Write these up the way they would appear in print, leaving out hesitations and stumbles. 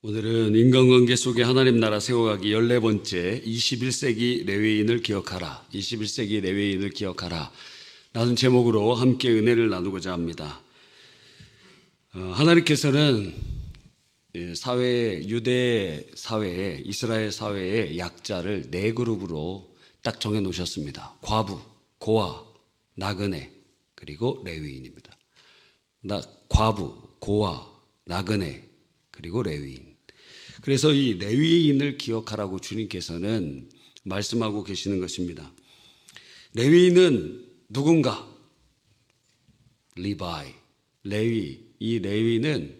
오늘은 인간관계 속에 하나님 나라 세워가기 14번째 21세기 레위인을 기억하라. 21세기 레위인을 기억하라. 라는 제목으로 함께 은혜를 나누고자 합니다. 하나님께서는 유대 사회에, 이스라엘 사회의 약자를 네 그룹으로 딱 정해 놓으셨습니다. 과부, 고아, 나그네, 그리고 레위인입니다. 과부, 고아, 나그네, 그리고 레위인. 그래서 이 레위인을 기억하라고 주님께서는 말씀하고 계시는 것입니다. 레위인은 누군가? 리바이, 레위. 이 레위는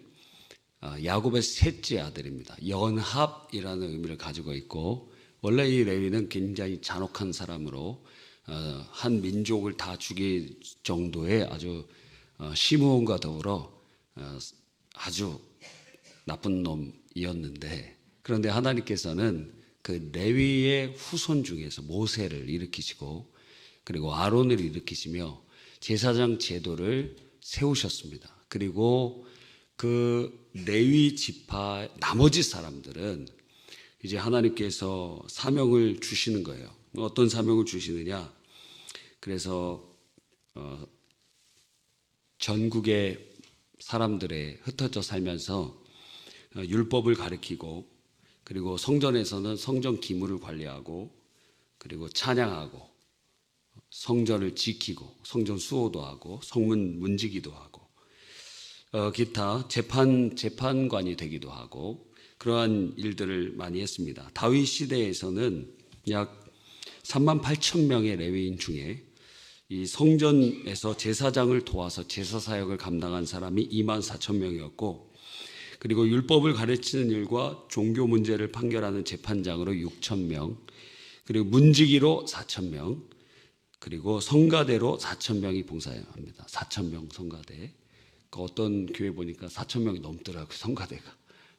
야곱의 셋째 아들입니다. 연합이라는 의미를 가지고 있고, 원래 이 레위는 굉장히 잔혹한 사람으로 한 민족을 다 죽일 정도의 아주 시므온과 더불어 아주 나쁜 놈이었는데, 그런데 하나님께서는 그 레위의 후손 중에서 모세를 일으키시고 그리고 아론을 일으키시며 제사장 제도를 세우셨습니다. 그리고 그 레위 지파 나머지 사람들은 이제 하나님께서 사명을 주시는 거예요. 어떤 사명을 주시느냐? 그래서 전국의 사람들에 흩어져 살면서 율법을 가르치고, 그리고 성전에서는 성전 기물을 관리하고, 그리고 찬양하고, 성전을 지키고, 성전 수호도 하고, 성문 문지기도 하고, 기타 재판관이 되기도 하고, 그러한 일들을 많이 했습니다. 다윗 시대에서는 약 38,000명의 레위인 중에 이 성전에서 제사장을 도와서 제사 사역을 감당한 사람이 24,000명이었고, 그리고 율법을 가르치는 일과 종교 문제를 판결하는 재판장으로 6,000명, 그리고 문지기로 4,000명, 그리고 성가대로 4,000명이 봉사합니다. 4,000명 성가대. 어떤 교회 보니까 4,000명이 넘더라고요, 성가대가.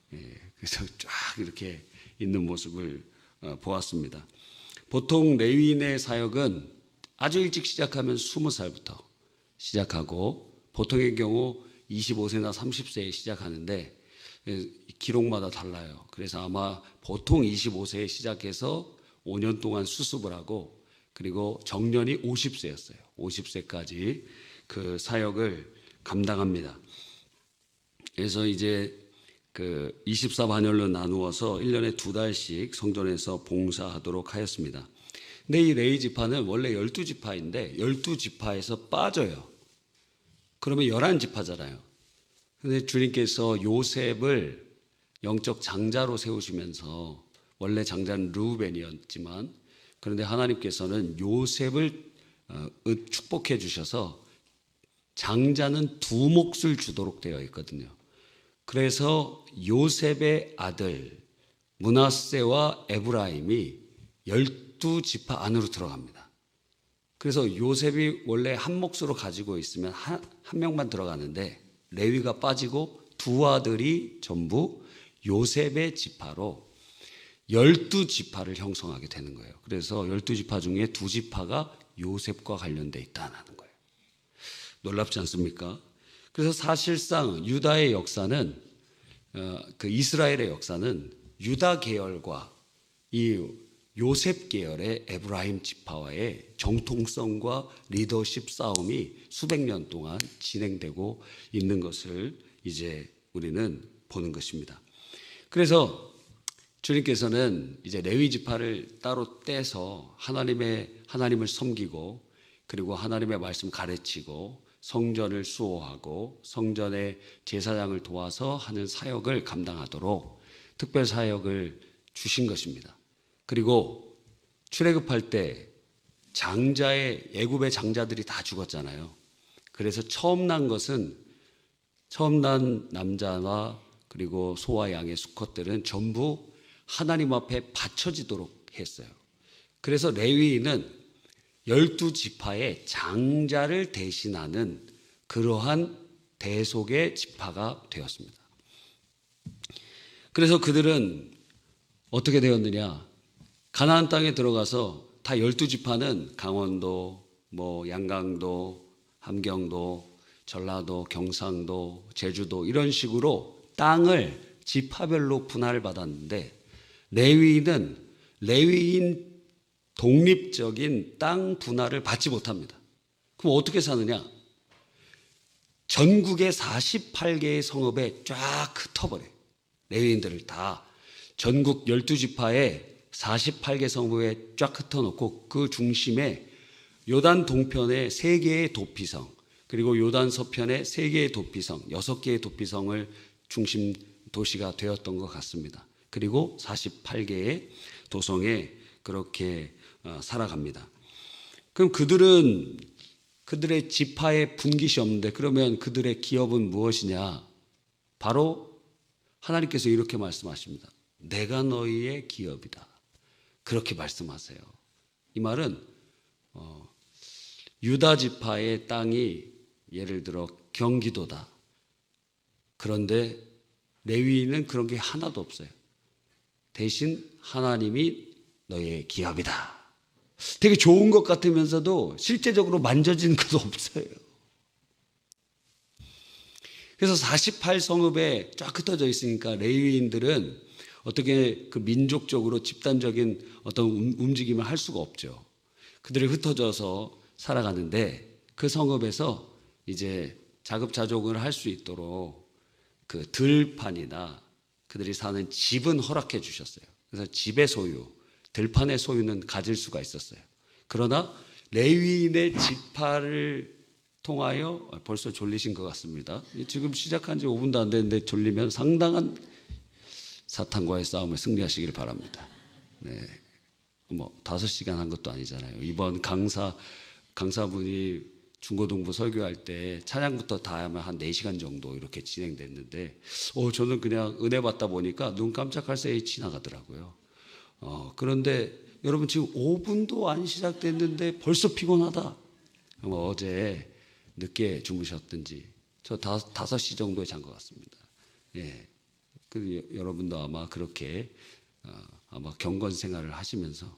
그래서 쫙 이렇게 있는 모습을 보았습니다. 보통 레위인의 사역은 아주 일찍 시작하면 20살부터 시작하고, 보통의 경우 25세나 30세에 시작하는데 기록마다 달라요. 그래서 아마 보통 25세에 시작해서 5년 동안 수습을 하고, 그리고 정년이 50세였어요. 50세까지 그 사역을 감당합니다. 그래서 이제 그 24반열로 나누어서 1년에 2달씩 성전에서 봉사하도록 하였습니다. 근데 이 레위 지파는 원래 12지파인데 12지파에서 빠져요. 그러면 11지파잖아요. 근데 주님께서 요셉을 영적 장자로 세우시면서, 원래 장자는 르우벤이었지만, 그런데 하나님께서는 요셉을 축복해 주셔서 장자는 두 몫을 주도록 되어 있거든요. 그래서 요셉의 아들 므낫세와 에브라임이 12지파 안으로 들어갑니다. 그래서 요셉이 원래 한 몫으로 가지고 있으면 한 명만 들어가는데, 레위가 빠지고 두 아들이 전부 요셉의 지파로 12지파를 형성하게 되는 거예요. 그래서 12지파 중에 2지파가 요셉과 관련되어 있다는 거예요. 놀랍지 않습니까? 그래서 사실상 유다의 역사는, 그 이스라엘의 역사는 유다 계열과 이 요셉 계열의 에브라임 지파와의 정통성과 리더십 싸움이 수백 년 동안 진행되고 있는 것을 이제 우리는 보는 것입니다. 그래서 주님께서는 이제 레위 지파를 따로 떼서 하나님을 섬기고, 그리고 하나님의 말씀 가르치고, 성전을 수호하고, 성전의 제사장을 도와서 하는 사역을 감당하도록 특별 사역을 주신 것입니다. 그리고 출애굽할 때 애굽의 장자들이 다 죽었잖아요. 그래서 처음 난 남자와 그리고 소와 양의 수컷들은 전부 하나님 앞에 바쳐지도록 했어요. 그래서 레위인은 12지파의 장자를 대신하는 그러한 대속의 지파가 되었습니다. 그래서 그들은 어떻게 되었느냐? 가나안 땅에 들어가서 다 12지파는 강원도, 양강도, 함경도, 전라도, 경상도, 제주도 이런 식으로 땅을 지파별로 분할을 받았는데 레위인은 레위인 독립적인 땅 분할을 받지 못합니다. 그럼 어떻게 사느냐? 전국의 48개의 성읍에 쫙 흩어버려요. 레위인들을 다 전국 12지파에 48개 성읍에 쫙 흩어놓고 그 중심에 요단 동편에 3개의 도피성, 그리고 요단 서편에 3개의 도피성, 6개의 도피성을 중심 도시가 되었던 것 같습니다. 그리고 48개의 도성에 그렇게 살아갑니다. 그럼 그들의 지파의 분깃이 없는데 그러면 그들의 기업은 무엇이냐? 바로 하나님께서 이렇게 말씀하십니다. 내가 너희의 기업이다. 그렇게 말씀하세요. 이 말은 유다 지파의 땅이 예를 들어 경기도다. 그런데 레위인은 그런 게 하나도 없어요. 대신 하나님이 너의 기업이다. 되게 좋은 것 같으면서도 실제적으로 만져진 것도 없어요. 그래서 48성읍에 쫙 흩어져 있으니까 레위인들은 어떻게 그 민족적으로 집단적인 어떤 움직임을 할 수가 없죠. 그들이 흩어져서 살아가는데 그 성읍에서 이제 자급자족을 할 수 있도록 그 들판이나 그들이 사는 집은 허락해 주셨어요. 그래서 집의 소유, 들판의 소유는 가질 수가 있었어요. 그러나 레위인의 지파를 통하여 벌써 졸리신 것 같습니다. 지금 시작한 지 5분도 안 됐는데 졸리면 상당한 사탄과의 싸움을 승리하시길 바랍니다. 네. 5시간 한 것도 아니잖아요. 이번 강사분이 중고등부 설교할 때 찬양부터 다 하면 한 4시간 정도 이렇게 진행됐는데 저는 그냥 은혜 받다 보니까 눈 깜짝할 새에 지나가더라고요. 그런데 여러분 지금 5분도 안 시작됐는데 벌써 피곤하다. 어제 늦게 주무셨든지 저 5시 정도에 잔 것 같습니다. 예. 여러분도 아마 그렇게 아마 경건 생활을 하시면서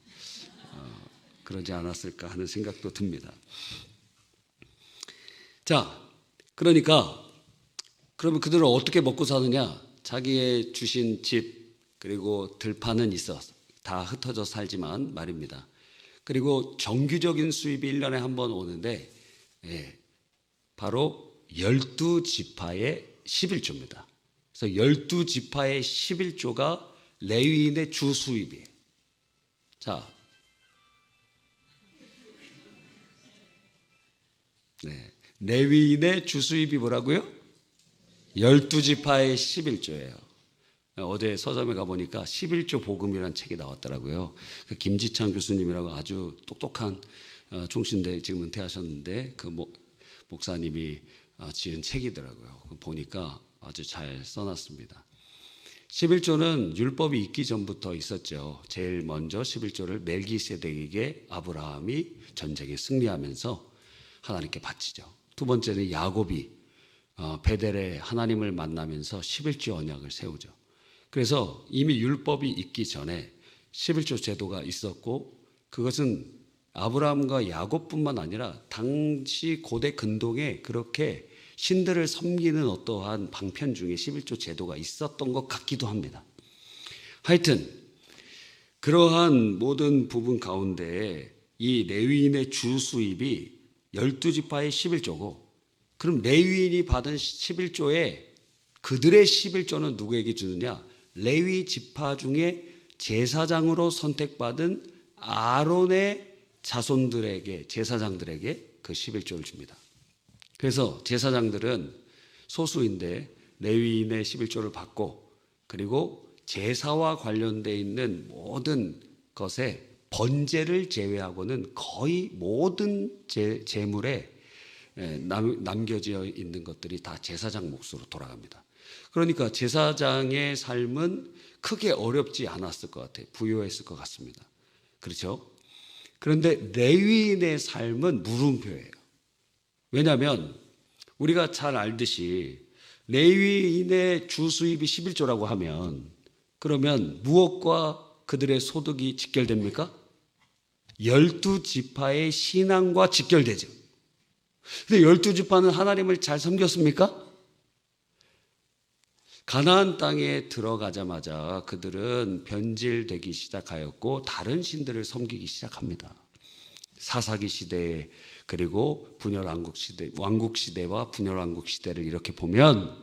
그러지 않았을까 하는 생각도 듭니다. 자, 그러니까 그러면 그들은 어떻게 먹고 사느냐? 자기의 주신 집 그리고 들판은 있어 다 흩어져 살지만 말입니다. 그리고 정규적인 수입이 1년에 한 번 오는데 바로 12지파의 11조입니다. 그래서 12지파의 11조가 레위인의 주 수입이에요. 자, 레위인의 주 수입이 뭐라고요? 12지파의 11조예요. 어제 서점에 가보니까 11조 복음이라는 책이 나왔더라고요. 그 김지창 교수님이라고 아주 똑똑한 총신대 지금 은퇴하셨는데 그 목사님이 지은 책이더라고요. 보니까 아주 잘 써놨습니다. 11조는 율법이 있기 전부터 있었죠. 제일 먼저 11조를 멜기세덱에게 아브라함이 전쟁에 승리하면서 하나님께 바치죠. 두 번째는 야곱이 베델에 하나님을 만나면서 11조 언약을 세우죠. 그래서 이미 율법이 있기 전에 11조 제도가 있었고 그것은 아브라함과 야곱뿐만 아니라 당시 고대 근동에 그렇게 신들을 섬기는 어떠한 방편 중에 11조 제도가 있었던 것 같기도 합니다. 하여튼 그러한 모든 부분 가운데 이 레위인의 주 수입이 12지파의 11조고 그럼 레위인이 받은 11조에 그들의 11조는 누구에게 주느냐? 레위 지파 중에 제사장으로 선택받은 아론의 자손들에게 제사장들에게 그 11조를 줍니다. 그래서 제사장들은 소수인데 레위인의 11조를 받고 그리고 제사와 관련되어 있는 모든 것에 번제를 제외하고는 거의 모든 제물에 남겨져 있는 것들이 다 제사장 몫으로 돌아갑니다. 그러니까 제사장의 삶은 크게 어렵지 않았을 것 같아요. 부유했을 것 같습니다. 그렇죠? 그런데 레위인의 삶은 물음표예요. 왜냐하면 우리가 잘 알듯이 레위인의 주 수입이 11조라고 하면 그러면 무엇과 그들의 소득이 직결됩니까? 12지파의 신앙과 직결되죠. 근데 12지파는 하나님을 잘 섬겼습니까? 가나안 땅에 들어가자마자 그들은 변질되기 시작하였고 다른 신들을 섬기기 시작합니다. 사사기 시대 그리고 분열왕국 시대, 왕국 시대와 분열왕국 시대를 이렇게 보면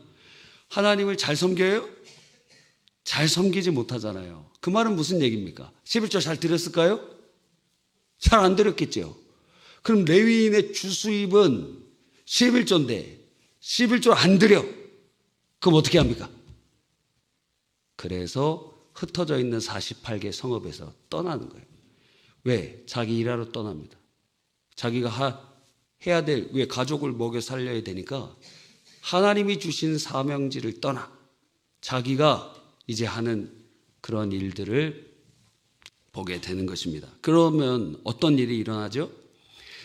하나님을 잘 섬겨요? 잘 섬기지 못하잖아요. 그 말은 무슨 얘기입니까? 11조 잘 드렸을까요? 잘 안 드렸겠죠. 그럼 레위인의 주수입은 11조인데 11조 안 드려. 그럼 어떻게 합니까? 그래서 흩어져 있는 48개 성읍에서 떠나는 거예요. 왜? 자기 일하러 떠납니다. 자기가 해야 될, 왜 가족을 먹여 살려야 되니까 하나님이 주신 사명지를 떠나 자기가 이제 하는 그런 일들을 보게 되는 것입니다. 그러면 어떤 일이 일어나죠?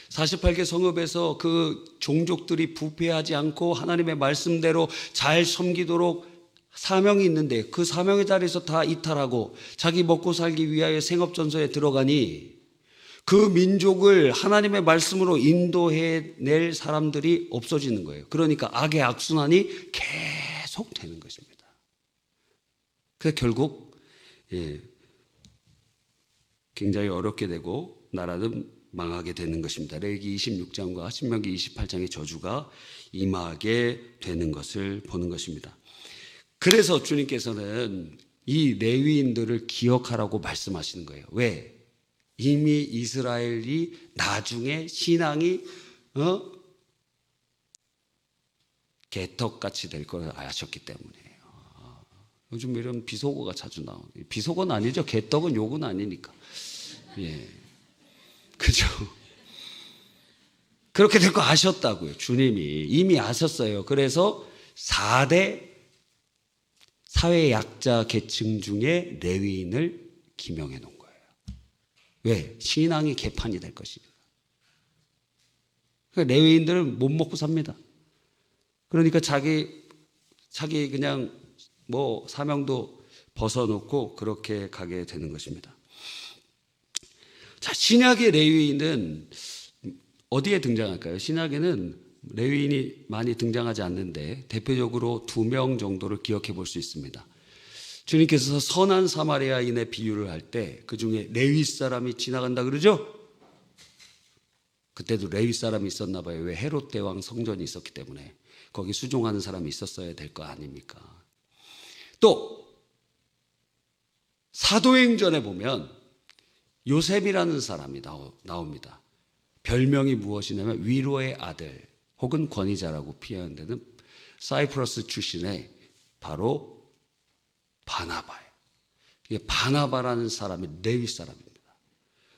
48개 성읍에서 그 종족들이 부패하지 않고 하나님의 말씀대로 잘 섬기도록 사명이 있는데 그 사명의 자리에서 다 이탈하고 자기 먹고 살기 위하여 생업전소에 들어가니 그 민족을 하나님의 말씀으로 인도해낼 사람들이 없어지는 거예요. 그러니까 악의 악순환이 계속 되는 것입니다. 그래서 결국 굉장히 어렵게 되고 나라는 망하게 되는 것입니다. 레위기 26장과 신명기 28장의 저주가 임하게 되는 것을 보는 것입니다. 그래서 주님께서는 이 레위인들을 기억하라고 말씀하시는 거예요. 왜? 이미 이스라엘이 나중에 신앙이 개떡같이 될 걸 아셨기 때문에. 요즘 이런 비속어가 자주 나오는. 비속어는 아니죠. 개떡은 욕은 아니니까. 예. 그죠? 그렇게 될 거 아셨다고요. 주님이 이미 아셨어요. 그래서 4대 사회 약자 계층 중에 레위인을 기명해 놓은 거예요. 왜? 신앙이 개판이 될 것이니까. 그러니까 레위인들은 못 먹고 삽니다. 그러니까 자기 그냥 뭐 사명도 벗어놓고 그렇게 가게 되는 것입니다. 자, 신약의 레위인은 어디에 등장할까요? 신약에는 레위인이 많이 등장하지 않는데 대표적으로 2명 정도를 기억해 볼 수 있습니다. 주님께서 선한 사마리아인의 비유를 할 때 그중에 레위 사람이 지나간다 그러죠? 그때도 레위 사람이 있었나 봐요. 왜? 헤롯 대왕 성전이 있었기 때문에 거기 수종하는 사람이 있었어야 될 거 아닙니까? 또 사도행전에 보면 요셉이라는 사람이 나옵니다. 별명이 무엇이냐면 위로의 아들 혹은 권위자라고 표현되는 사이프러스 출신의 바로 바나바예요. 이게 바나바라는 사람이 레위 사람입니다.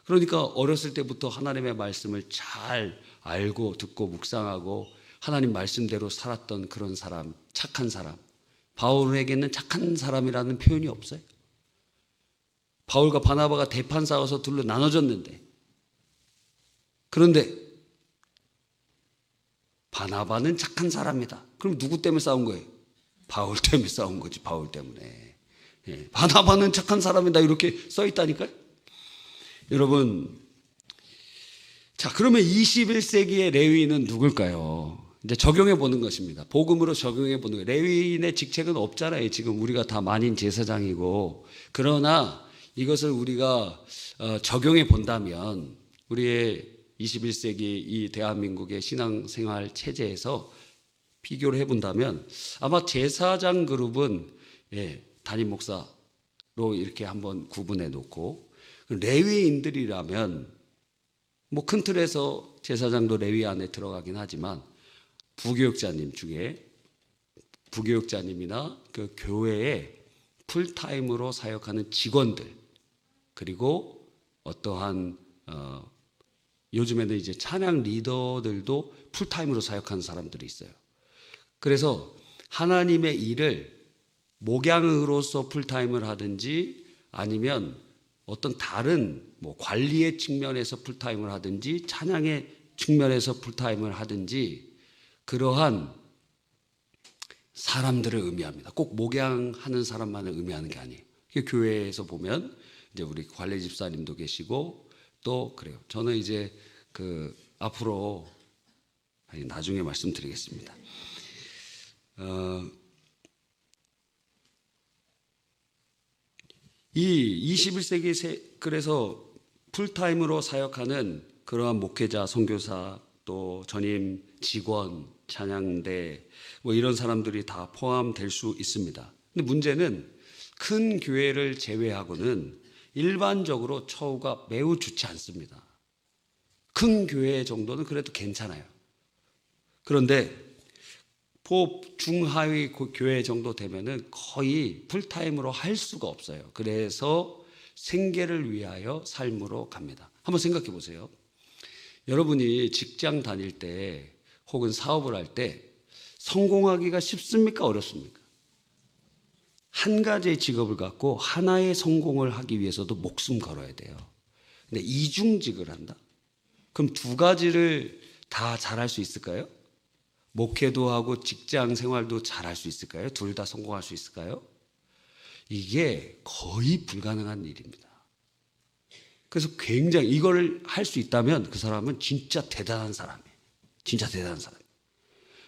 그러니까 어렸을 때부터 하나님의 말씀을 잘 알고 듣고 묵상하고 하나님 말씀대로 살았던 그런 사람, 착한 사람. 바울에게는 착한 사람이라는 표현이 없어요. 바울과 바나바가 대판 싸워서 둘로 나눠졌는데 그런데 바나바는 착한 사람이다. 그럼 누구 때문에 싸운 거예요? 바울 때문에 싸운 거지. 바울 때문에. 바나바는 착한 사람이다 이렇게 써 있다니까요. 여러분, 자 그러면 21세기의 레위인은 누굴까요? 이제 적용해 보는 것입니다. 복음으로 적용해 보는 거예요. 레위인의 직책은 없잖아요. 지금 우리가 다 만인 제사장이고. 그러나 이것을 우리가 적용해 본다면 우리의 21세기 이 대한민국의 신앙생활 체제에서 비교를 해본다면 아마 제사장 그룹은 담임 목사로 이렇게 한번 구분해 놓고 레위인들이라면 뭐 큰 틀에서 제사장도 레위 안에 들어가긴 하지만 부교육자님 중에 부교육자님이나 그 교회에 풀타임으로 사역하는 직원들 그리고 어떠한 요즘에는 이제 찬양 리더들도 풀타임으로 사역하는 사람들이 있어요. 그래서 하나님의 일을 목양으로서 풀타임을 하든지 아니면 어떤 다른 뭐 관리의 측면에서 풀타임을 하든지 찬양의 측면에서 풀타임을 하든지 그러한 사람들을 의미합니다. 꼭 목양하는 사람만을 의미하는 게 아니에요. 교회에서 보면 이제 우리 관리 집사님도 계시고 또 그래요. 저는 이제 앞으로 나중에 말씀드리겠습니다. 이 21세기 그래서 풀타임으로 사역하는 그러한 목회자, 선교사, 또 전임 직원, 찬양대 뭐 이런 사람들이 다 포함될 수 있습니다. 근데 문제는 큰 교회를 제외하고는 일반적으로 처우가 매우 좋지 않습니다. 큰 교회 정도는 그래도 괜찮아요. 그런데 중하위 교회 정도 되면은 거의 풀타임으로 할 수가 없어요. 그래서 생계를 위하여 삶으로 갑니다. 한번 생각해 보세요. 여러분이 직장 다닐 때 혹은 사업을 할 때 성공하기가 쉽습니까? 어렵습니까? 한 가지의 직업을 갖고 하나의 성공을 하기 위해서도 목숨 걸어야 돼요. 근데 이중직을 한다? 그럼 두 가지를 다 잘할 수 있을까요? 목회도 하고 직장 생활도 잘할 수 있을까요? 둘 다 성공할 수 있을까요? 이게 거의 불가능한 일입니다. 그래서 굉장히 이걸 할 수 있다면 그 사람은 진짜 대단한 사람이에요. 진짜 대단한 사람.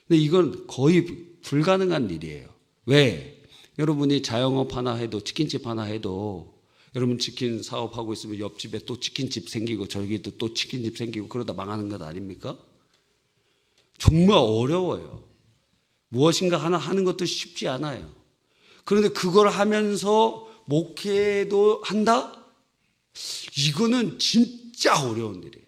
근데 이건 거의 불가능한 일이에요. 왜? 여러분이 자영업 하나 해도 치킨집 하나 해도 여러분 치킨 사업하고 있으면 옆집에 또 치킨집 생기고 저기도 또 치킨집 생기고 그러다 망하는 것 아닙니까? 정말 어려워요. 무엇인가 하나 하는 것도 쉽지 않아요. 그런데 그걸 하면서 목회도 한다? 이거는 진짜 어려운 일이에요.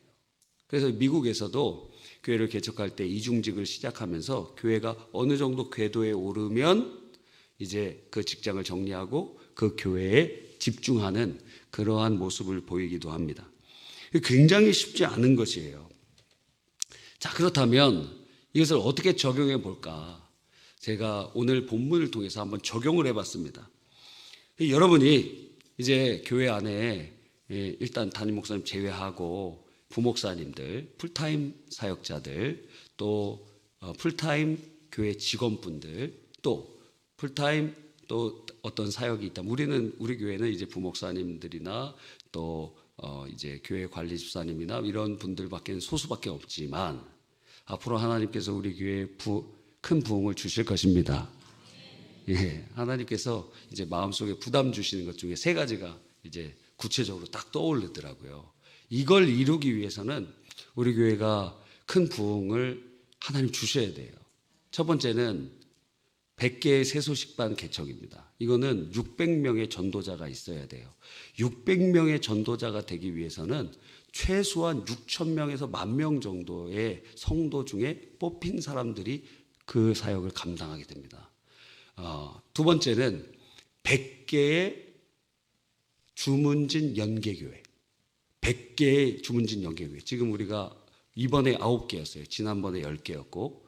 그래서 미국에서도 교회를 개척할 때 이중직을 시작하면서 교회가 어느 정도 궤도에 오르면 이제 그 직장을 정리하고 그 교회에 집중하는 그러한 모습을 보이기도 합니다. 굉장히 쉽지 않은 것이에요. 자, 그렇다면 이것을 어떻게 적용해 볼까? 제가 오늘 본문을 통해서 한번 적용을 해봤습니다. 여러분이 이제 교회 안에 일단 담임 목사님 제외하고 부목사님들, 풀타임 사역자들, 또 풀타임 교회 직원분들, 또 풀타임 또 어떤 사역이 있다. 우리 교회는 이제 부목사님들이나 또 이제 교회 관리 집사님이나 이런 분들밖에 소수밖에 없지만 앞으로 하나님께서 우리 교회에 큰 부흥을 주실 것입니다. 예, 하나님께서 이제 마음속에 부담 주시는 것 중에 세 가지가 이제 구체적으로 딱 떠오르더라고요. 이걸 이루기 위해서는 우리 교회가 큰 부흥을 하나님 주셔야 돼요. 첫 번째는 100개의 세소식반 개척입니다. 이거는 600명의 전도자가 있어야 돼요. 600명의 전도자가 되기 위해서는 최소한 6,000명에서 10,000명 정도의 성도 중에 뽑힌 사람들이 그 사역을 감당하게 됩니다. 두 번째는 100개의 주문진 연계교회. 100개의 주문진 연계교회. 지금 우리가 이번에 9개였어요. 지난번에 10개였고.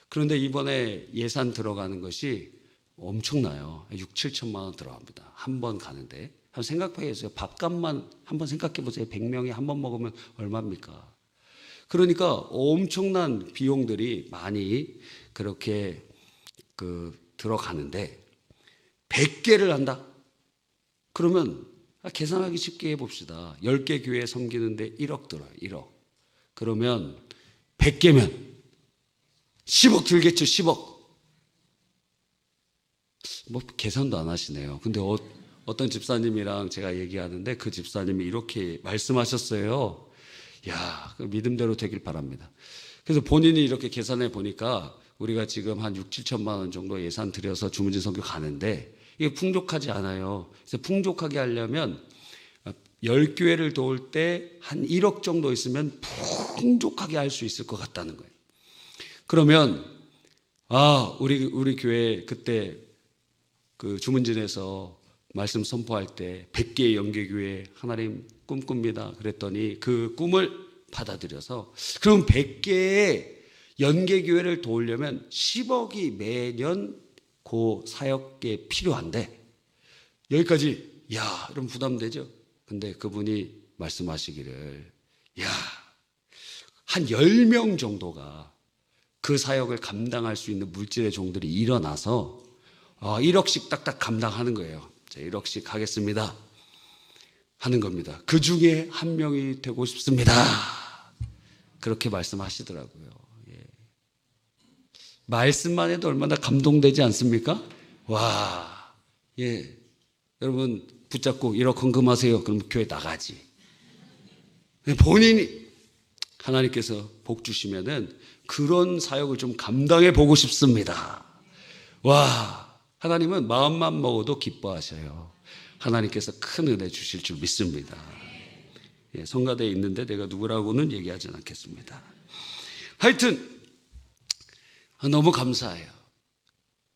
그런데 이번에 예산 들어가는 것이 엄청나요. 6, 7천만 원 들어갑니다. 한 번 가는데. 한번 생각해 보세요. 밥값만 한번 생각해 보세요. 100명이 한 번 먹으면 얼마입니까? 그러니까 엄청난 비용들이 많이 그렇게 들어가는데 100개를 한다? 그러면 계산하기 쉽게 해봅시다. 10개 교회 섬기는데 1억 들어요. 1억. 그러면 100개면 10억 들겠죠. 10억. 뭐 계산도 안 하시네요. 근데 어떤 집사님이랑 제가 얘기하는데 그 집사님이 이렇게 말씀하셨어요. 야, 믿음대로 되길 바랍니다. 그래서 본인이 이렇게 계산해 보니까 우리가 지금 한 6, 7천만 원 정도 예산 들여서 주문진 선교 가는데 이게 풍족하지 않아요. 그래서 풍족하게 하려면 10교회를 도울 때 한 1억 정도 있으면 풍족하게 할 수 있을 것 같다는 거예요. 그러면 우리 교회 그때 그 주문진에서 말씀 선포할 때 100개의 연계교회 하나님 꿈꿉니다. 그랬더니 그 꿈을 받아들여서 그럼 100개의 연계교회를 도우려면 10억이 매년 그 사역에 필요한데 여기까지 여러분 부담되죠? 근데 그분이 말씀하시기를 한 10명 정도가 그 사역을 감당할 수 있는 물질의 종들이 일어나서 1억씩 딱딱 감당하는 거예요. 자, 1억씩 하겠습니다. 하는 겁니다. 그 중에 한 명이 되고 싶습니다. 그렇게 말씀하시더라고요. 예. 말씀만 해도 얼마나 감동되지 않습니까? 와, 예. 여러분, 붙잡고 일어컨금하세요. 그럼 교회 나가지. 본인이 하나님께서 복 주시면은 그런 사역을 좀 감당해 보고 싶습니다. 와, 하나님은 마음만 먹어도 기뻐하셔요. 하나님께서 큰 은혜 주실 줄 믿습니다. 예, 성가대에 있는데 내가 누구라고는 얘기하진 않겠습니다. 하여튼 너무 감사해요.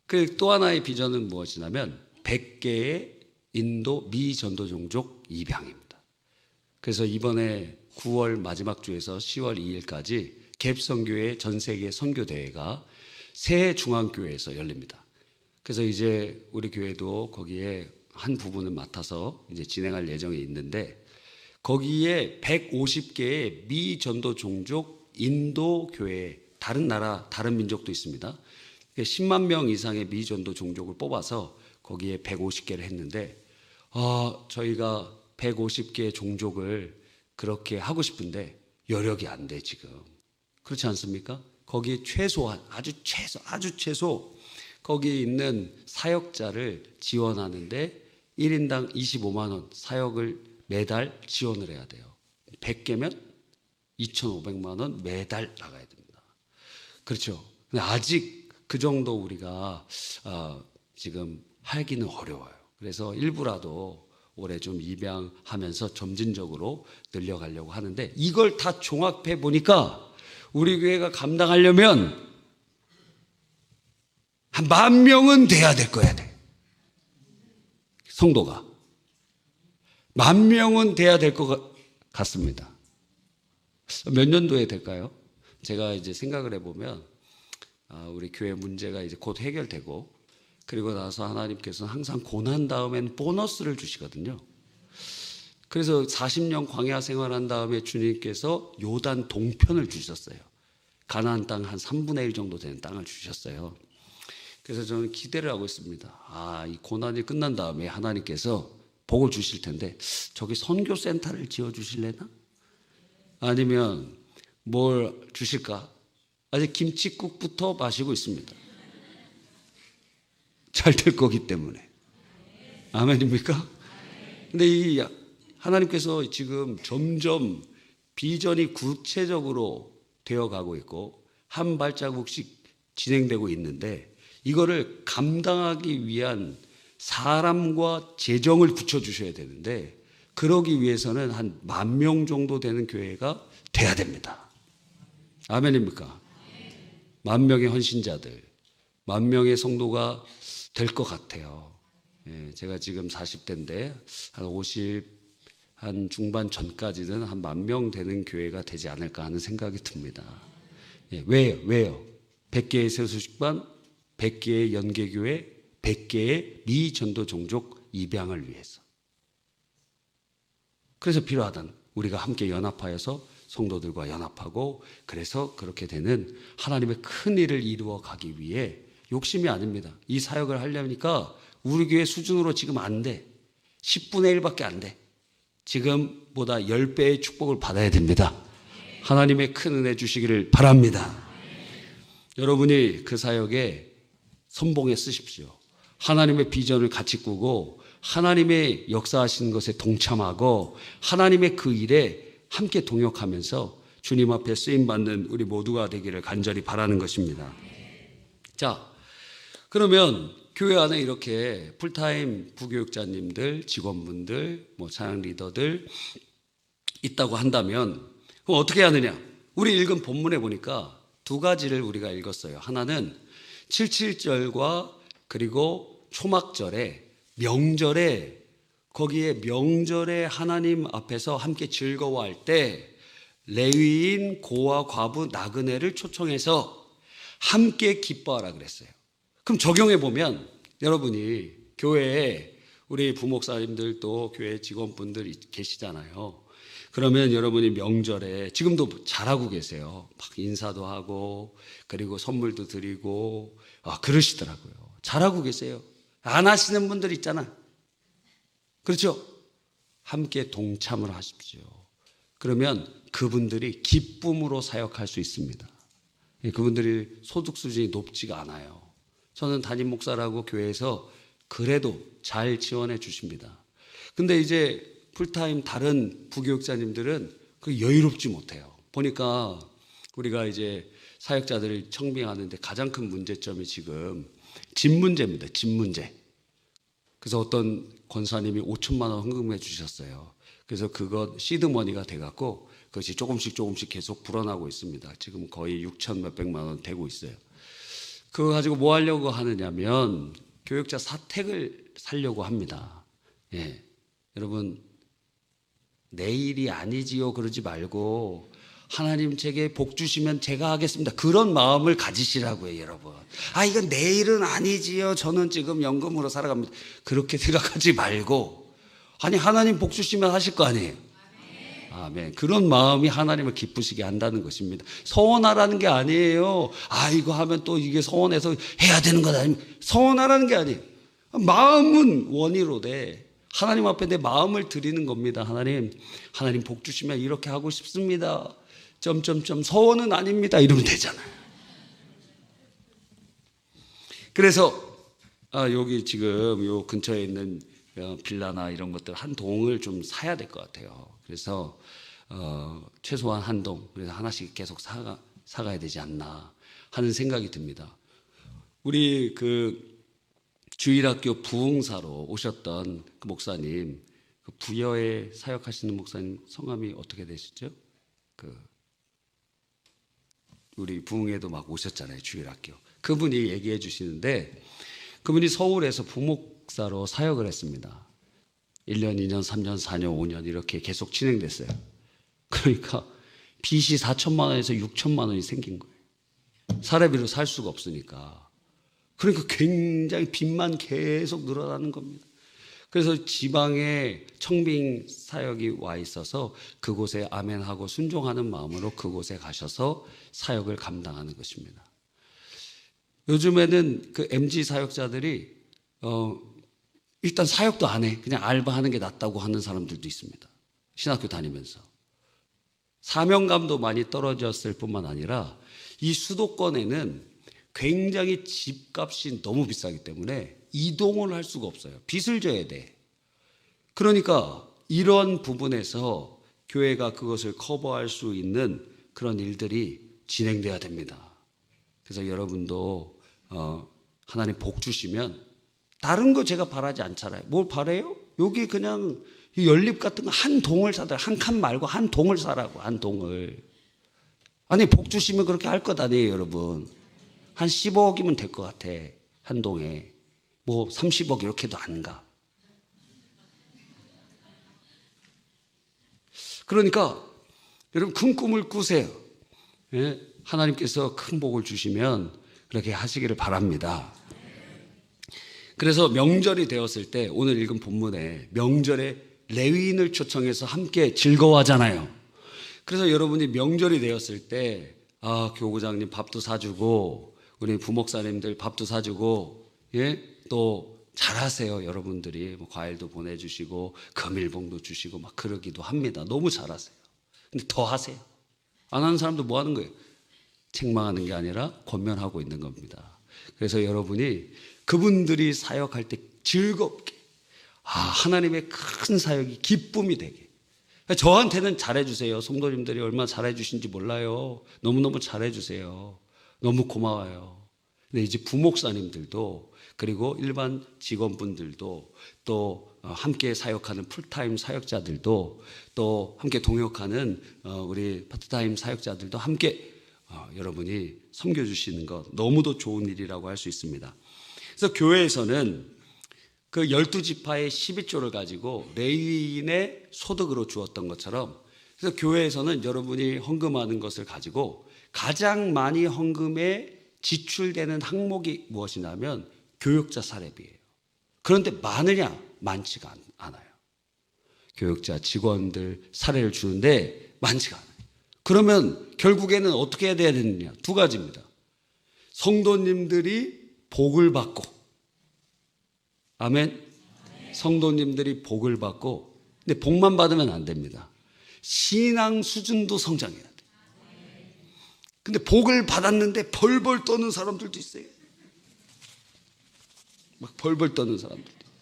그 또 하나의 비전은 무엇이냐면 100개의 인도 미전도 종족 입양입니다. 그래서 이번에 9월 마지막 주에서 10월 2일까지 갭선교회 전 세계 선교대회가 새 중앙교회에서 열립니다. 그래서 이제 우리 교회도 거기에 한 부분을 맡아서 이제 진행할 예정에 있는데, 거기에 150개의 미전도 종족 인도 교회, 다른 나라 다른 민족도 있습니다. 10만 명 이상의 미전도 종족을 뽑아서 거기에 150개를 했는데, 저희가 150개의 종족을 그렇게 하고 싶은데 여력이 안 돼 지금. 그렇지 않습니까? 거기에 최소한 아주 최소 거기에 있는 사역자를 지원하는데 1인당 25만 원 사역을 매달 지원을 해야 돼요. 100개면 2,500만 원 매달 나가야 됩니다. 그렇죠. 근데 아직 그 정도 우리가 지금 하기는 어려워요. 그래서 일부라도 올해 좀 입양하면서 점진적으로 늘려가려고 하는데, 이걸 다 종합해 보니까 우리 교회가 감당하려면 한 10,000명은 돼야 될 거야 돼. 성도가 10,000명은 돼야 될 것 같습니다. 몇 년도에 될까요? 제가 이제 생각을 해보면 우리 교회 문제가 이제 곧 해결되고, 그리고 나서 하나님께서는 항상 고난 다음엔 보너스를 주시거든요. 그래서 40년 광야 생활한 다음에 주님께서 요단 동편을 주셨어요. 가나안 땅 한 3분의 1 정도 되는 땅을 주셨어요. 그래서 저는 기대를 하고 있습니다. 이 고난이 끝난 다음에 하나님께서 복을 주실 텐데 저기 선교센터를 지어주실래나? 아니면 뭘 주실까? 아직 김칫국부터 마시고 있습니다. 잘 될 거기 때문에. 아멘입니까? 근데 이 하나님께서 지금 점점 비전이 구체적으로 되어가고 있고 한 발자국씩 진행되고 있는데, 이거를 감당하기 위한 사람과 재정을 붙여주셔야 되는데, 그러기 위해서는 한 10,000명 정도 되는 교회가 돼야 됩니다. 아멘입니까? 10,000명의 헌신자들, 10,000명의 성도가 될 것 같아요. 예, 제가 지금 40대인데 한 50, 한 중반 전까지는 한 10,000명 되는 교회가 되지 않을까 하는 생각이 듭니다. 예, 왜요? 100개의 세수식반, 100개의 연계교회, 100개의 미전도 종족 입양을 위해서. 그래서 필요하다는, 우리가 함께 연합하여서 성도들과 연합하고, 그래서 그렇게 되는 하나님의 큰 일을 이루어 가기 위해, 욕심이 아닙니다. 이 사역을 하려니까 우리 교회 수준으로 지금 안 돼. 10분의 1밖에 안 돼. 지금보다 10배의 축복을 받아야 됩니다. 하나님의 큰 은혜 주시기를 바랍니다. 여러분이 그 사역에 선봉에 쓰십시오. 하나님의 비전을 같이 꾸고 하나님의 역사하시는 것에 동참하고 하나님의 그 일에 함께 동역하면서 주님 앞에 쓰임받는 우리 모두가 되기를 간절히 바라는 것입니다. 자, 그러면 교회 안에 이렇게 풀타임 부교육자님들, 직원분들, 찬양 리더들 있다고 한다면 그럼 어떻게 하느냐? 우리 읽은 본문에 보니까 두 가지를 우리가 읽었어요. 하나는 77절과 그리고 초막절에, 명절에, 거기에 명절에 하나님 앞에서 함께 즐거워할 때 레위인 고와 과부 나그네를 초청해서 함께 기뻐하라 그랬어요. 그럼 적용해 보면 여러분이 교회에 우리 부목사님들 또 교회 직원분들 계시잖아요. 그러면 여러분이 명절에 지금도 잘하고 계세요. 막 인사도 하고 그리고 선물도 드리고 그러시더라고요. 잘하고 계세요. 안 하시는 분들 있잖아. 그렇죠? 함께 동참을 하십시오. 그러면 그분들이 기쁨으로 사역할 수 있습니다. 그분들이 소득 수준이 높지가 않아요. 저는 담임 목사라고 교회에서 그래도 잘 지원해 주십니다. 근데 이제 풀타임 다른 부교육자님들은 그 여유롭지 못해요. 보니까 우리가 이제 사역자들을 청빙하는데 가장 큰 문제점이 지금 집 문제입니다. 집 문제. 그래서 어떤 권사님이 5천만 원 헌금해 주셨어요. 그래서 그것 시드머니가 돼갖고 그것이 조금씩 계속 불어나고 있습니다. 지금 거의 6천 몇백만 원 되고 있어요. 그거 가지고 뭐 하려고 하느냐면 교육자 사택을 살려고 합니다. 예. 여러분, 내일이 아니지요 그러지 말고 하나님 제게 복 주시면 제가 하겠습니다. 그런 마음을 가지시라고요, 여러분. 이건 내일은 아니지요. 저는 지금 연금으로 살아갑니다. 그렇게 생각하지 말고, 아니, 하나님 복 주시면 하실 거 아니에요. 아멘. 그런 마음이 하나님을 기쁘시게 한다는 것입니다. 서원하라는 게 아니에요. 이거 하면 또 이게 서원해서 해야 되는 것 아니면 서원하라는 게 아니에요. 마음은 원의로되 하나님 앞에 내 마음을 드리는 겁니다. 하나님 복 주시면 이렇게 하고 싶습니다. 서원은 아닙니다. 이러면 되잖아요. 그래서 여기 지금 요 근처에 있는 빌라나 이런 것들 한 동을 좀 사야 될 것 같아요. 그래서 최소한 한 동, 그래서 하나씩 계속 사가야 되지 않나 하는 생각이 듭니다. 우리 그 주일학교 부흥사로 오셨던 그 목사님, 그 부여에 사역하시는 목사님 성함이 어떻게 되시죠? 우리 부흥에도 막 오셨잖아요, 주일학교. 그분이 얘기해 주시는데, 그분이 서울에서 부목사로 사역을 했습니다. 1년, 2년, 3년, 4년, 5년 이렇게 계속 진행됐어요. 그러니까 빚이 4천만 원에서 6천만 원이 생긴 거예요. 사례비로 살 수가 없으니까. 그러니까 굉장히 빚만 계속 늘어나는 겁니다. 그래서 지방에 청빙 사역이 와 있어서 그곳에 아멘하고 순종하는 마음으로 그곳에 가셔서 사역을 감당하는 것입니다. 요즘에는 그 MG 사역자들이 일단 사역도 안 해. 그냥 알바하는 게 낫다고 하는 사람들도 있습니다. 신학교 다니면서. 사명감도 많이 떨어졌을 뿐만 아니라 이 수도권에는 굉장히 집값이 너무 비싸기 때문에 이동을 할 수가 없어요. 빚을 져야 돼. 그러니까 이런 부분에서 교회가 그것을 커버할 수 있는 그런 일들이 진행돼야 됩니다. 그래서 여러분도 하나님 복 주시면 다른 거 제가 바라지 않잖아요. 뭘 바래요? 여기 그냥 연립 같은 거 한 동을 사더라. 한 칸 말고 한 동을 사라고. 한 동을. 아니 복 주시면 그렇게 할 것 아니에요, 여러분. 한 15억이면 될 것 같아. 한 동에. 뭐 30억 이렇게도 안 가. 그러니까 여러분 큰 꿈을 꾸세요. 예? 하나님께서 큰 복을 주시면 그렇게 하시기를 바랍니다. 그래서 명절이 되었을 때 오늘 읽은 본문에 명절에 레위인을 초청해서 함께 즐거워하잖아요. 그래서 여러분이 명절이 되었을 때 교구장님 밥도 사주고 우리 부목사님들 밥도 사주고 또 잘하세요. 여러분들이 뭐 과일도 보내주시고 금일봉도 주시고 막 그러기도 합니다. 너무 잘하세요. 근데 더 하세요. 안 하는 사람도 뭐 하는 거예요? 책망하는 게 아니라 권면하고 있는 겁니다. 그래서 여러분이 그분들이 사역할 때 즐겁게 하나님의 큰 사역이 기쁨이 되게. 저한테는 잘해주세요. 성도님들이 얼마나 잘해주신지 몰라요. 너무너무 잘해주세요. 너무 고마워요. 근데 이제 부목사님들도 그리고 일반 직원분들도 또 함께 사역하는 풀타임 사역자들도 또 함께 동역하는 우리 파트타임 사역자들도 함께 여러분이 섬겨주시는 것 너무도 좋은 일이라고 할 수 있습니다. 그래서 교회에서는 그 12지파의 12조를 가지고 레위인의 소득으로 주었던 것처럼 그래서 교회에서는 여러분이 헌금하는 것을 가지고 가장 많이 헌금에 지출되는 항목이 무엇이냐면 교육자 사례비예요. 그런데 많으냐? 많지가 않아요. 교육자 직원들 사례를 주는데 많지가 않아요. 그러면 결국에는 어떻게 해야 되느냐? 두 가지입니다. 성도님들이 복을 받고 아멘. 성도님들이 복을 받고 근데 복만 받으면 안 됩니다. 신앙 수준도 성장해야 돼요. 근데 복을 받았는데 벌벌 떠는 사람들도 있어요. 막 벌벌 떠는 사람들도 있어요.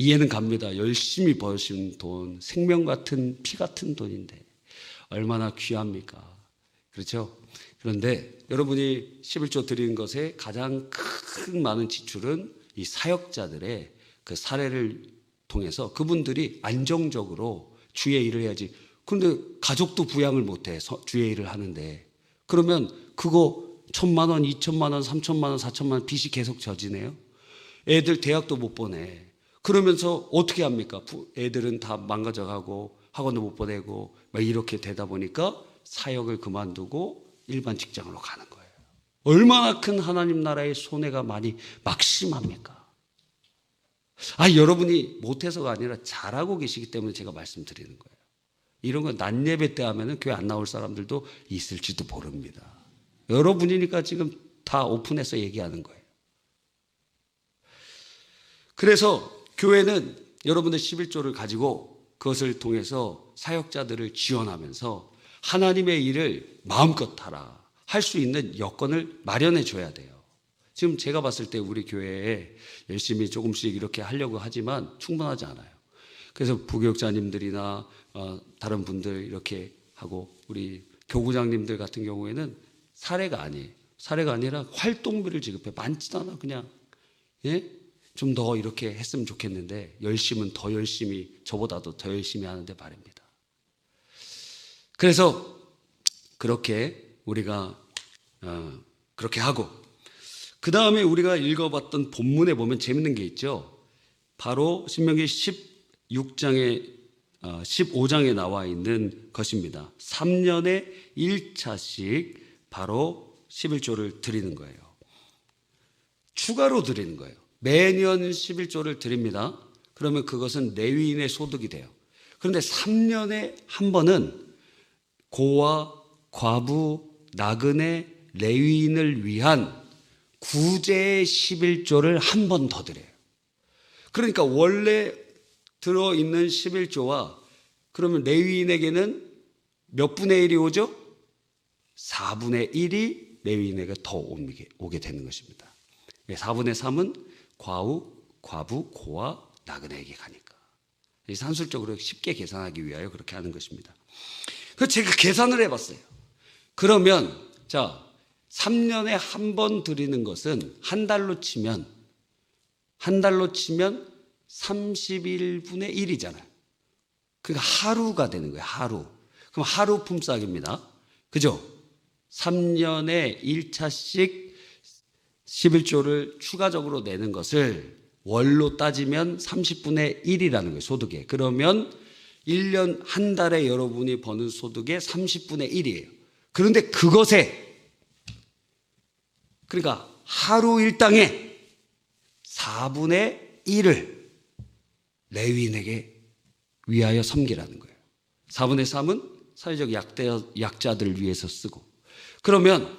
이해는 갑니다. 열심히 버신 돈, 생명 같은 피 같은 돈인데 얼마나 귀합니까? 그렇죠? 그런데 여러분이 11조 드리는 것에 가장 큰 많은 지출은 이 사역자들의 그 사례를 통해서 그분들이 안정적으로 주의 일을 해야지. 그런데 가족도 부양을 못해 주의 일을 하는데 그러면 그거 1,000만 원, 2,000만 원, 3,000만 원, 4,000만 원 빚이 계속 져지네요. 애들 대학도 못 보내. 그러면서 어떻게 합니까? 애들은 다 망가져가고 학원도 못 보내고 막 이렇게 되다 보니까 사역을 그만두고 일반 직장으로 가는 거예요. 얼마나 큰 하나님 나라의 손해가 많이 막심합니까? 여러분이 못해서가 아니라 잘하고 계시기 때문에 제가 말씀드리는 거예요. 이런 거 낮 예배 때 하면은 교회 안 나올 사람들도 있을지도 모릅니다. 여러분이니까 지금 다 오픈해서 얘기하는 거예요. 그래서 교회는 여러분의 11조를 가지고 그것을 통해서 사역자들을 지원하면서 하나님의 일을 마음껏 하라 할 수 있는 여건을 마련해 줘야 돼요. 지금 제가 봤을 때 우리 교회에 열심히 조금씩 이렇게 하려고 하지만 충분하지 않아요. 그래서 부교육자님들이나 다른 분들 이렇게 하고 우리 교구장님들 같은 경우에는 사례가 아니라 활동비를 지급해. 많지도 않아. 그냥 좀 더 이렇게 했으면 좋겠는데 열심은 더 열심히 저보다도 더 열심히 하는데 말입니다. 그래서 그렇게 우리가 그렇게 하고 그 다음에 우리가 읽어봤던 본문에 보면 재밌는 게 있죠. 바로 신명기 16장에 15장에 나와 있는 것입니다. 3년에 1차씩 바로 11조를 드리는 거예요. 추가로 드리는 거예요. 매년 11조를 드립니다. 그러면 그것은 레위인의 소득이 돼요. 그런데 3년에 한 번은 고와 과부, 나그네, 레위인을 위한 구제의 11조를 한 번 더 드려요. 그러니까 원래 들어있는 11조와 그러면 레위인에게는 몇 분의 1이 오죠? 4분의 1이 레위인에게 더 오게 되는 것입니다. 4분의 3은 과우, 과부, 고와 나그네에게 가니까. 산술적으로 쉽게 계산하기 위하여 그렇게 하는 것입니다. 그래서 제가 계산을 해봤어요. 그러면 3년에 한 번 드리는 것은 한 달로 치면 31분의 1이잖아요. 그러니까 하루가 되는 거예요. 하루. 그럼 하루 품삯입니다. 그죠? 3년에 1차씩 11조를 추가적으로 내는 것을 월로 따지면 30분의 1이라는 거예요. 소득에. 그러면 1년 한 달에 여러분이 버는 소득의 30분의 1이에요. 그런데 그것에 그러니까 하루 일당의 4분의 1을 레위인에게 위하여 섬기라는 거예요. 4분의 3은 사회적 약자들을 위해서 쓰고. 그러면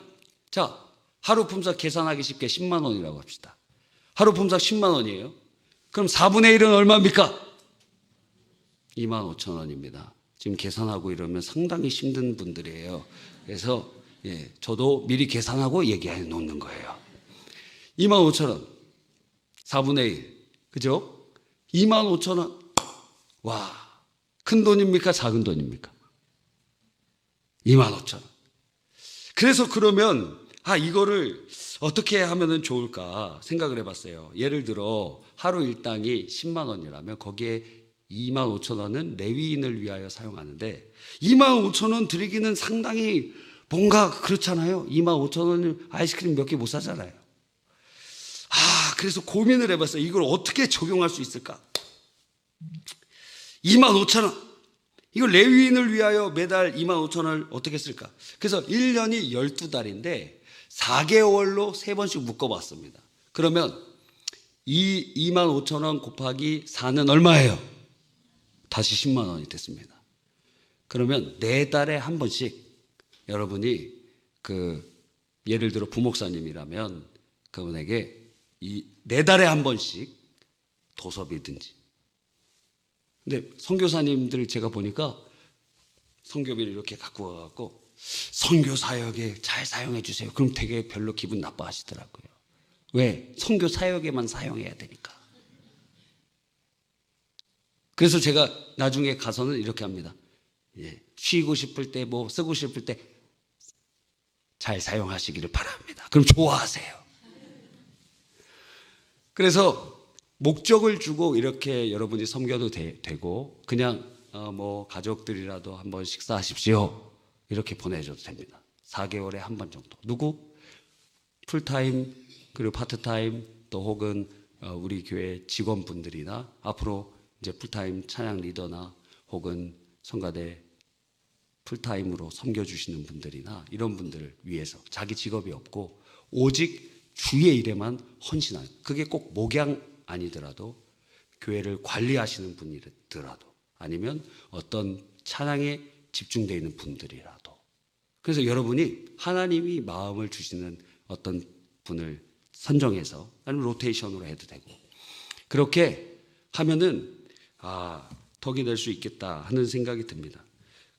하루 품삯 계산하기 쉽게 10만 원이라고 합시다. 하루 품삯 10만 원이에요. 그럼 4분의 1은 얼마입니까? 2만 5천 원입니다. 지금 계산하고 이러면 상당히 힘든 분들이에요. 그래서 저도 미리 계산하고 얘기해 놓는 거예요. 2만 5천 원, 4분의 1, 그죠? 2만 5천 원. 와, 큰 돈입니까? 작은 돈입니까? 2만 5천 원. 그래서 그러면 이거를 어떻게 하면 좋을까 생각을 해봤어요. 예를 들어 하루 일당이 10만 원이라면 거기에 2만 5천 원은 레위인을 위하여 사용하는데 2만 5천 원 드리기는 상당히 뭔가 그렇잖아요. 2만 5천 원은 아이스크림 몇 개 못 사잖아요. 그래서 고민을 해봤어요. 이걸 어떻게 적용할 수 있을까? 2만 5천 원. 이거 레위인을 위하여 매달 2만 5천 원을 어떻게 쓸까? 그래서 1년이 12달인데 4개월로 3번씩 묶어봤습니다. 그러면 2만 5천 원 곱하기 4는 얼마예요? 다시 10만 원이 됐습니다. 그러면 4달에 한 번씩 여러분이 예를 들어 부목사님이라면 그분에게 4달에 한 번씩 도서비든지. 근데 선교사님들 제가 보니까 선교비를 이렇게 갖고 와갖고 선교 사역에 잘 사용해 주세요. 그럼 되게 별로 기분 나빠하시더라고요. 왜? 선교 사역에만 사용해야 되니까. 그래서 제가 나중에 가서는 이렇게 합니다. 예, 쉬고 싶을 때 뭐 쓰고 싶을 때 잘 사용하시기를 바랍니다. 그럼 좋아하세요. 그래서 목적을 주고 이렇게 여러분이 섬겨도 되고 그냥 뭐 가족들이라도 한번 식사하십시오. 이렇게 보내줘도 됩니다. 4개월에 한 번 정도. 누구? 풀타임 그리고 파트타임 또 혹은 우리 교회 직원분들이나 앞으로 이제 풀타임 찬양 리더나 혹은 성가대 풀타임으로 섬겨주시는 분들이나 이런 분들을 위해서 자기 직업이 없고 오직 주의 일에만 헌신하는, 그게 꼭 목양 아니더라도 교회를 관리하시는 분이더라도 아니면 어떤 찬양에 집중되어 있는 분들이라도, 그래서 여러분이 하나님이 마음을 주시는 어떤 분을 선정해서 아니면 로테이션으로 해도 되고 그렇게 하면은 덕이 될 수 있겠다 하는 생각이 듭니다.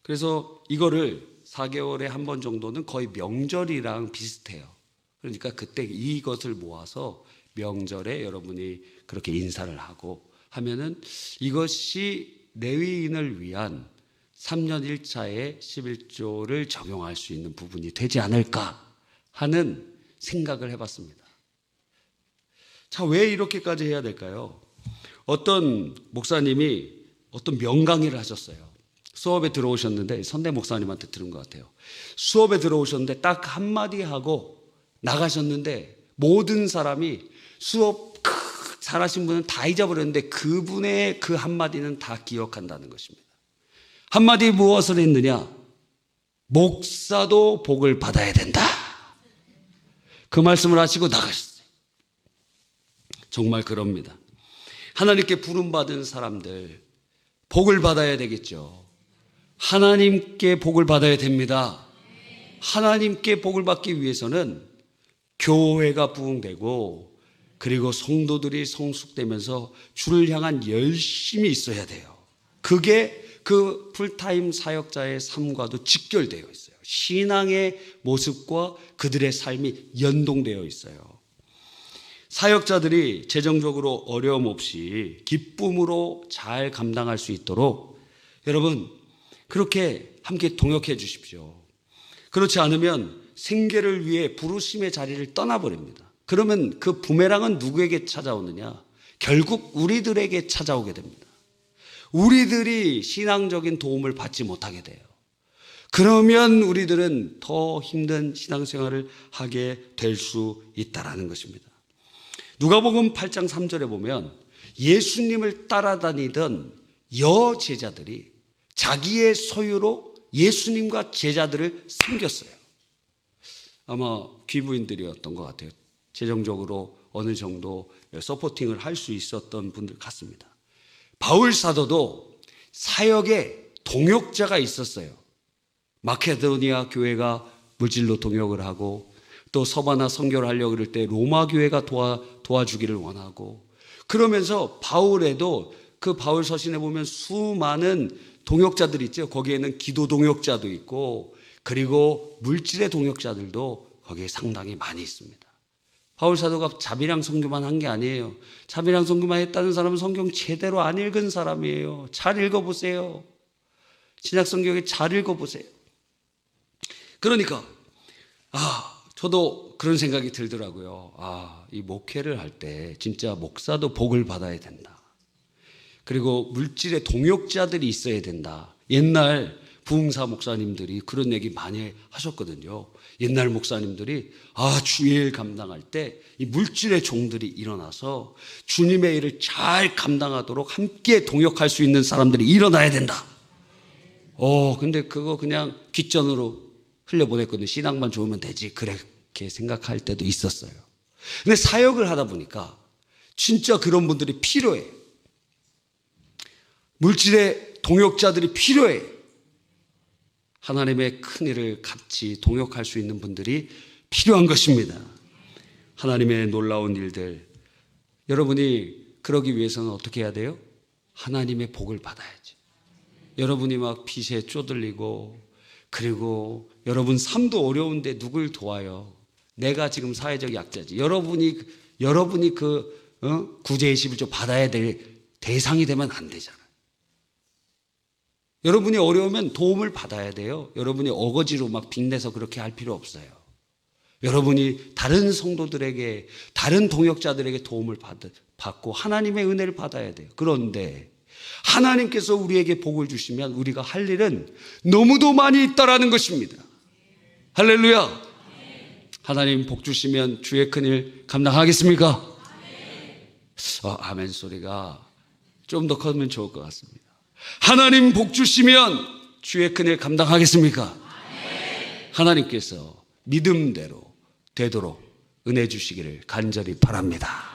그래서 이거를 4개월에 한 번 정도는 거의 명절이랑 비슷해요. 그러니까 그때 이것을 모아서 명절에 여러분이 그렇게 인사를 하고 하면은 이것이 레위인을 위한 3년 1차의 11조를 적용할 수 있는 부분이 되지 않을까 하는 생각을 해봤습니다. 자, 왜 이렇게까지 해야 될까요? 어떤 목사님이 어떤 명강의를 하셨어요. 수업에 들어오셨는데, 선대 목사님한테 들은 것 같아요. 수업에 들어오셨는데 딱 한마디 하고 나가셨는데 모든 사람이 수업 잘하신 분은 다 잊어버렸는데 그분의 그 한마디는 다 기억한다는 것입니다. 한마디 무엇을 했느냐? 목사도 복을 받아야 된다. 그 말씀을 하시고 나가셨어요. 정말 그럽니다. 하나님께 부름받은 사람들 복을 받아야 되겠죠. 하나님께 복을 받아야 됩니다. 하나님께 복을 받기 위해서는 교회가 부흥되고 그리고 성도들이 성숙되면서 주를 향한 열심이 있어야 돼요. 그게 그 풀타임 사역자의 삶과도 직결되어 있어요. 신앙의 모습과 그들의 삶이 연동되어 있어요. 사역자들이 재정적으로 어려움 없이 기쁨으로 잘 감당할 수 있도록 여러분 그렇게 함께 동역해 주십시오. 그렇지 않으면 생계를 위해 부르심의 자리를 떠나버립니다. 그러면 그 부메랑은 누구에게 찾아오느냐? 결국 우리들에게 찾아오게 됩니다. 우리들이 신앙적인 도움을 받지 못하게 돼요. 그러면 우리들은 더 힘든 신앙생활을 하게 될 수 있다는 것입니다. 누가복음 8장 3절에 보면 예수님을 따라다니던 여제자들이 자기의 소유로 예수님과 제자들을 섬겼어요. 아마 귀부인들이었던 것 같아요. 재정적으로 어느 정도 서포팅을 할 수 있었던 분들 같습니다. 바울 사도도 사역에 동역자가 있었어요. 마케도니아 교회가 물질로 동역을 하고 또 서바나 선교를 하려고 그럴 때 로마 교회가 도와주기를 원하고 그러면서 바울에도 그 바울 서신에 보면 수많은 동역자들이 있죠. 거기에는 기도 동역자도 있고 그리고 물질의 동역자들도 거기에 상당히 많이 있습니다. 바울 사도가 자비랑 선교만 한 게 아니에요. 자비랑 선교만 했다는 사람은 성경 제대로 안 읽은 사람이에요. 잘 읽어보세요. 신약 성경에 잘 읽어보세요. 그러니까 저도 그런 생각이 들더라고요. 이 목회를 할 때 진짜 목사도 복을 받아야 된다. 그리고 물질의 동역자들이 있어야 된다. 옛날 부흥사 목사님들이 그런 얘기 많이 하셨거든요. 옛날 목사님들이 주의 일 감당할 때 이 물질의 종들이 일어나서 주님의 일을 잘 감당하도록 함께 동역할 수 있는 사람들이 일어나야 된다. 근데 그거 그냥 귓전으로 흘려보냈거든요. 신앙만 좋으면 되지. 그렇게 생각할 때도 있었어요. 근데 사역을 하다 보니까 진짜 그런 분들이 필요해요. 물질의 동역자들이 필요해요. 하나님의 큰 일을 같이 동역할 수 있는 분들이 필요한 것입니다. 하나님의 놀라운 일들, 여러분이 그러기 위해서는 어떻게 해야 돼요? 하나님의 복을 받아야지. 여러분이 막 빚에 쪼들리고 그리고 여러분 삶도 어려운데 누굴 도와요? 내가 지금 사회적 약자지. 여러분이 그 구제의 11조 받아야 될 대상이 되면 안 되잖아요. 여러분이 어려우면 도움을 받아야 돼요. 여러분이 어거지로 막 빚내서 그렇게 할 필요 없어요. 여러분이 다른 성도들에게, 다른 동역자들에게 도움을 받고 하나님의 은혜를 받아야 돼요. 그런데 하나님께서 우리에게 복을 주시면 우리가 할 일은 너무도 많이 있다라는 것입니다. 할렐루야. 하나님 복 주시면 주의 큰일 감당하겠습니까? 아멘 소리가 좀 더 커면 좋을 것 같습니다. 하나님 복 주시면 주의 큰일 감당하겠습니까? 하나님께서 믿음대로 되도록 은혜 주시기를 간절히 바랍니다.